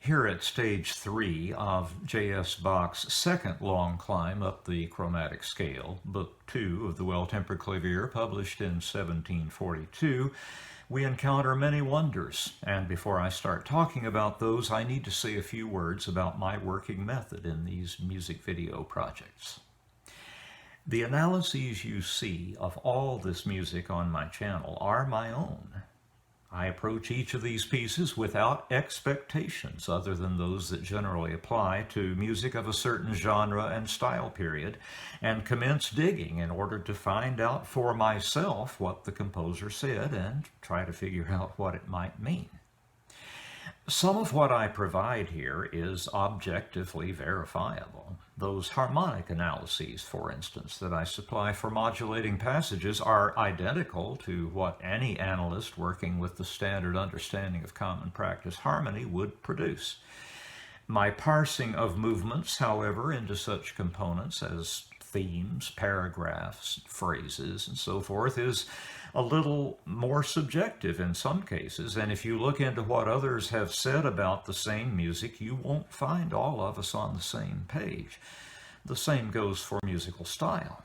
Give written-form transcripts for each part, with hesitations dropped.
Here at stage 3 of J.S. Bach's second long climb up the chromatic scale, Book 2 of the Well-Tempered Clavier, published in 1742, we encounter many wonders, and before I start talking about those, I need to say a few words about my working method in these music video projects. The analyses you see of all this music on my channel are my own. I approach each of these pieces without expectations other than those that generally apply to music of a certain genre and style period, and commence digging in order to find out for myself what the composer said and try to figure out what it might mean. Some of what I provide here is objectively verifiable. Those harmonic analyses, for instance, that I supply for modulating passages are identical to what any analyst working with the standard understanding of common practice harmony would produce. My parsing of movements, however, into such components as themes, paragraphs, phrases, and so forth is a little more subjective in some cases, and if you look into what others have said about the same music, you won't find all of us on the same page. The same goes for musical style.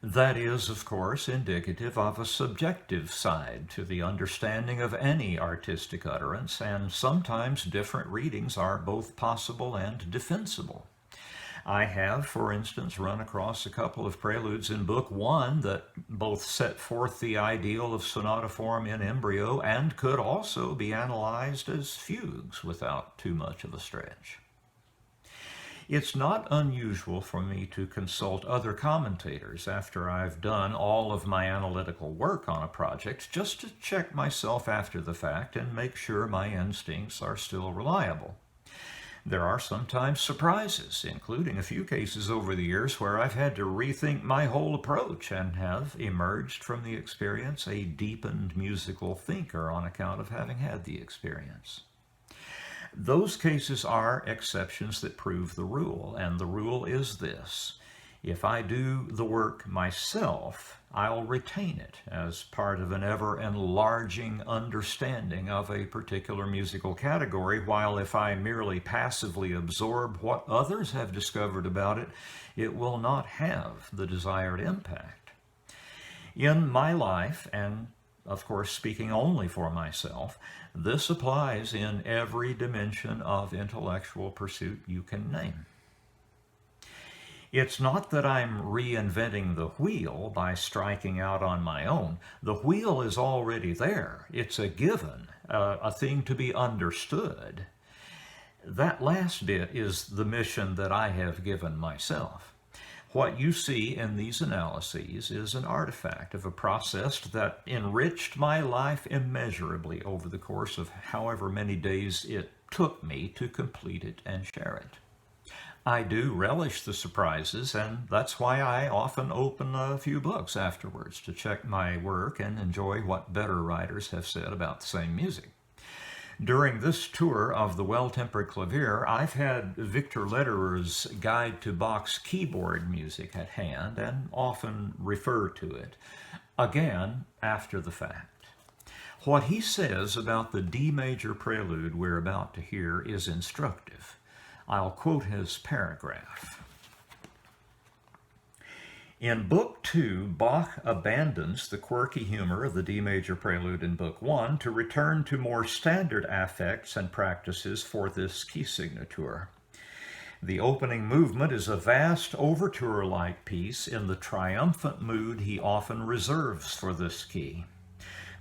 That is, of course, indicative of a subjective side to the understanding of any artistic utterance, and sometimes different readings are both possible and defensible. I have, for instance, run across a couple of preludes in Book 1 that both set forth the ideal of sonata form in embryo and could also be analyzed as fugues without too much of a stretch. It's not unusual for me to consult other commentators after I've done all of my analytical work on a project just to check myself after the fact and make sure my instincts are still reliable. There are sometimes surprises, including a few cases over the years where I've had to rethink my whole approach and have emerged from the experience a deepened musical thinker on account of having had the experience. Those cases are exceptions that prove the rule, and the rule is this: if I do the work myself, I'll retain it as part of an ever-enlarging understanding of a particular musical category, while if I merely passively absorb what others have discovered about it, it will not have the desired impact. In my life, and of course speaking only for myself, this applies in every dimension of intellectual pursuit you can name. It's not that I'm reinventing the wheel by striking out on my own. The wheel is already there. It's a given, a thing to be understood. That last bit is the mission that I have given myself. What you see in these analyses is an artifact of a process that enriched my life immeasurably over the course of however many days it took me to complete it and share it. I do relish the surprises, and that's why I often open a few books afterwards to check my work and enjoy what better writers have said about the same music. During this tour of the Well-Tempered Clavier, I've had Victor Lederer's Guide to Bach's Keyboard Music at hand and often refer to it, again, after the fact. What he says about the D major prelude we're about to hear is instructive. I'll quote his paragraph. In Book 2, Bach abandons the quirky humor of the D major prelude in Book 1 to return to more standard affects and practices for this key signature. The opening movement is a vast overture-like piece in the triumphant mood he often reserves for this key.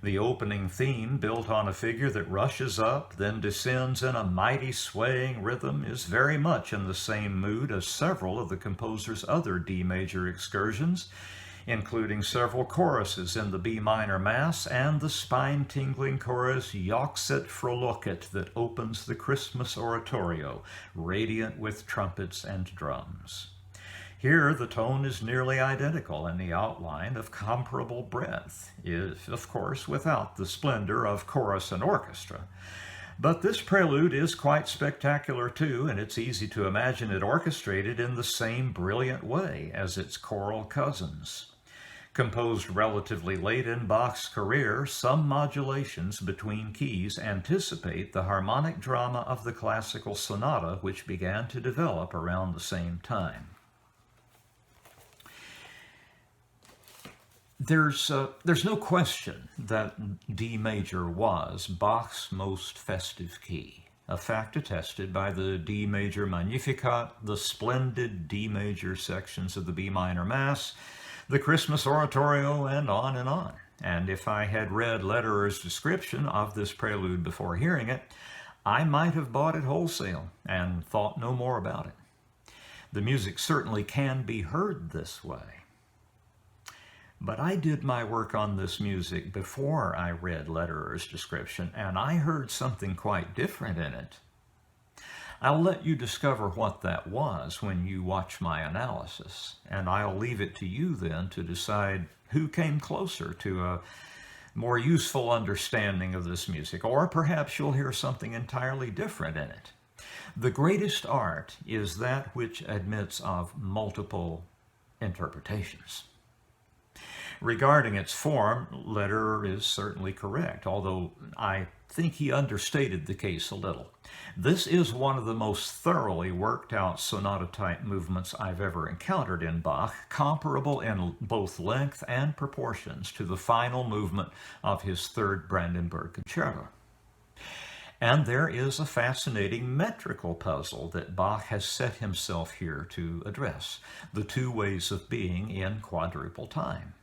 The opening theme, built on a figure that rushes up, then descends in a mighty swaying rhythm, is very much in the same mood as several of the composer's other D major excursions, including several choruses in the B minor Mass and the spine-tingling chorus Jauchzet Frohlocket that opens the Christmas oratorio, radiant with trumpets and drums. Here, the tone is nearly identical and the outline of comparable breadth is, of course, without the splendor of chorus and orchestra. But this prelude is quite spectacular too, and it's easy to imagine it orchestrated in the same brilliant way as its choral cousins. Composed relatively late in Bach's career, some modulations between keys anticipate the harmonic drama of the classical sonata, which began to develop around the same time. There's no question that D major was Bach's most festive key, a fact attested by the D major Magnificat, the splendid D major sections of the B minor Mass, the Christmas Oratorio, and on and on. And if I had read Lederer's description of this prelude before hearing it, I might have bought it wholesale and thought no more about it. The music certainly can be heard this way. But I did my work on this music before I read Lederer's description, and I heard something quite different in it. I'll let you discover what that was when you watch my analysis, and I'll leave it to you then to decide who came closer to a more useful understanding of this music, or perhaps you'll hear something entirely different in it. The greatest art is that which admits of multiple interpretations. Regarding its form, Lederer is certainly correct, although I think he understated the case a little. This is one of the most thoroughly worked out sonata-type movements I've ever encountered in Bach, comparable in both length and proportions to the final movement of his third Brandenburg Concerto. And there is a fascinating metrical puzzle that Bach has set himself here to address, the two ways of being in quadruple time.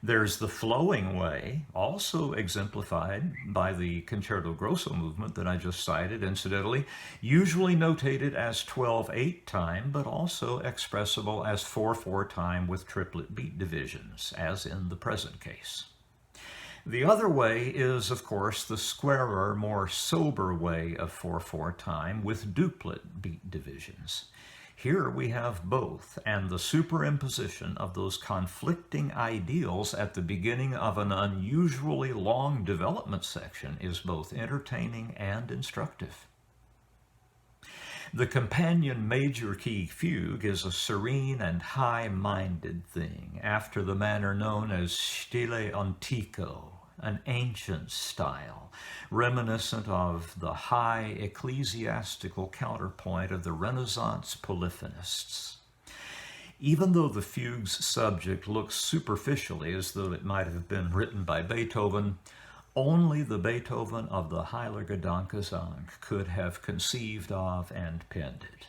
There's the flowing way, also exemplified by the Concerto Grosso movement that I just cited, incidentally, usually notated as 12/8 time, but also expressible as 4/4 time with triplet beat divisions, as in the present case. The other way is, of course, the squarer, more sober way of 4/4 time with duplet beat divisions. Here we have both, and the superimposition of those conflicting ideals at the beginning of an unusually long development section is both entertaining and instructive. The companion major key fugue is a serene and high-minded thing, after the manner known as stile antico, an ancient style, reminiscent of the high ecclesiastical counterpoint of the Renaissance polyphonists. Even though the fugue's subject looks superficially as though it might have been written by Beethoven, only the Beethoven of the Heilige Dankesang could have conceived of and penned it.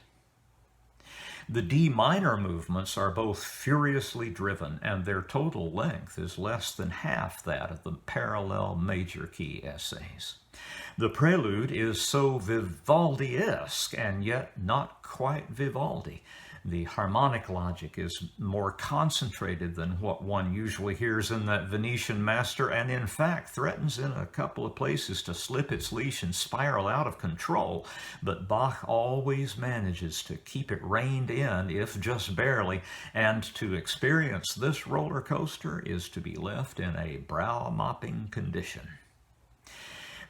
The D minor movements are both furiously driven, and their total length is less than half that of the parallel major key essays. The prelude is so Vivaldi-esque, and yet not quite Vivaldi. The harmonic logic is more concentrated than what one usually hears in that Venetian master, and in fact threatens in a couple of places to slip its leash and spiral out of control. But Bach always manages to keep it reined in, if just barely, and to experience this roller coaster is to be left in a brow-mopping condition.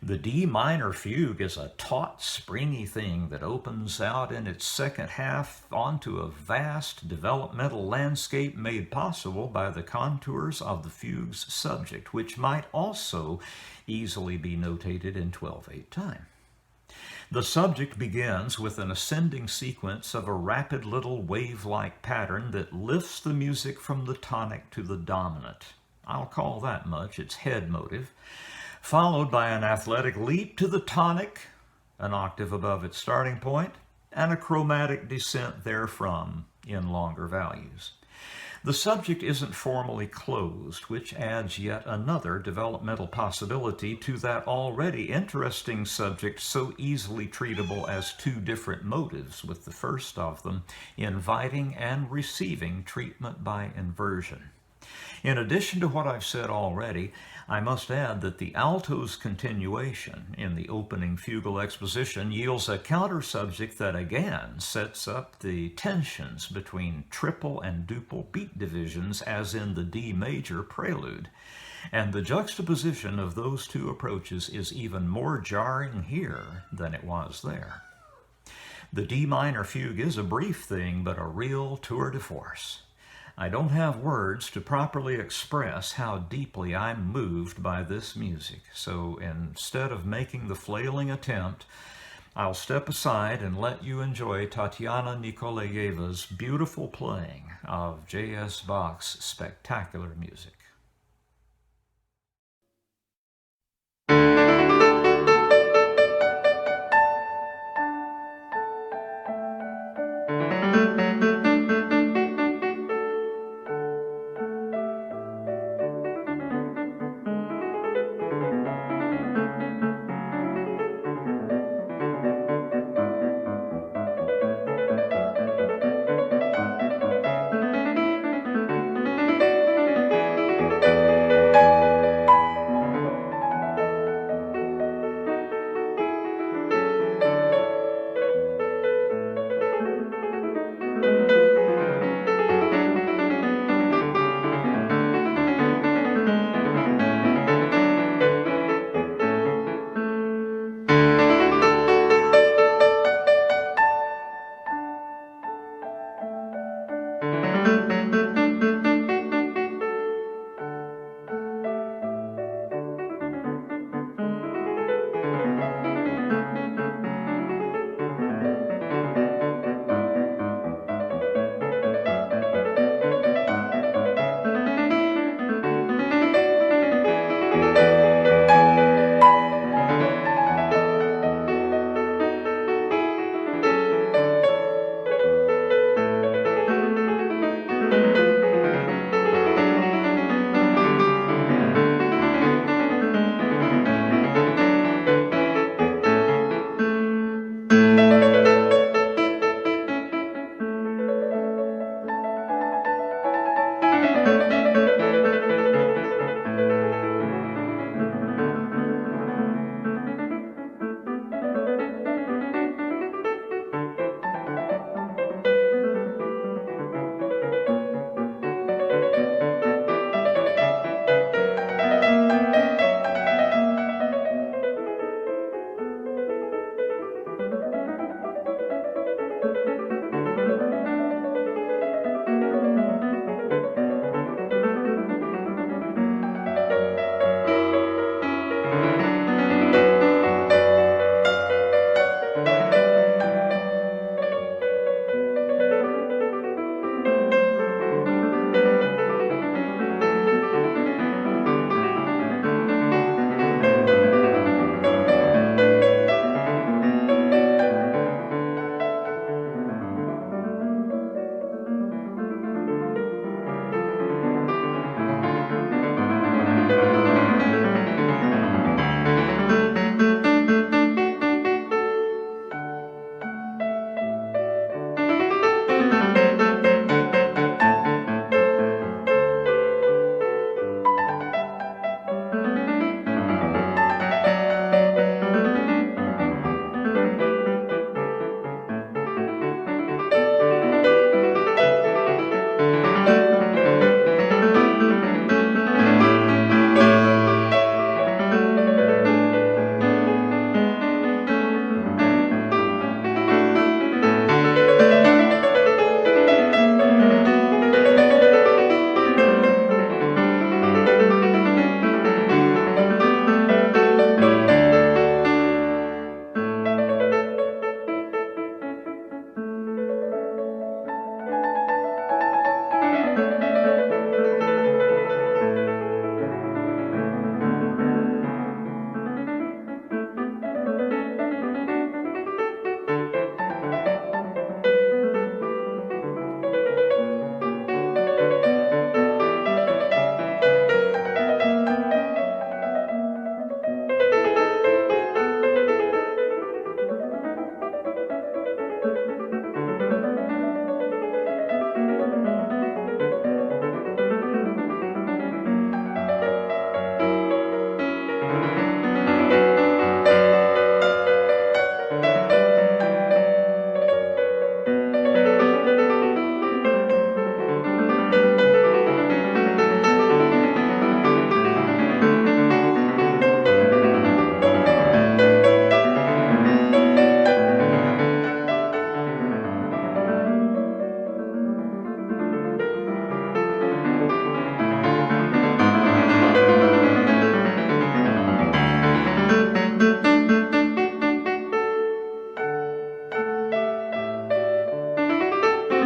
The D minor fugue is a taut, springy thing that opens out in its second half onto a vast developmental landscape made possible by the contours of the fugue's subject, which might also easily be notated in 12/8 time. The subject begins with an ascending sequence of a rapid little wave-like pattern that lifts the music from the tonic to the dominant. I'll call that much its head motive, followed by an athletic leap to the tonic, an octave above its starting point, and a chromatic descent therefrom in longer values. The subject isn't formally closed, which adds yet another developmental possibility to that already interesting subject so easily treatable as two different motives, with the first of them inviting and receiving treatment by inversion. In addition to what I've said already, I must add that the alto's continuation in the opening fugal exposition yields a counter-subject that again sets up the tensions between triple and duple beat divisions as in the D major prelude. And the juxtaposition of those two approaches is even more jarring here than it was there. The D minor fugue is a brief thing, but a real tour de force. I don't have words to properly express how deeply I'm moved by this music, so instead of making the flailing attempt, I'll step aside and let you enjoy Tatiana Nikolayeva's beautiful playing of J.S. Bach's spectacular music.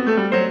you.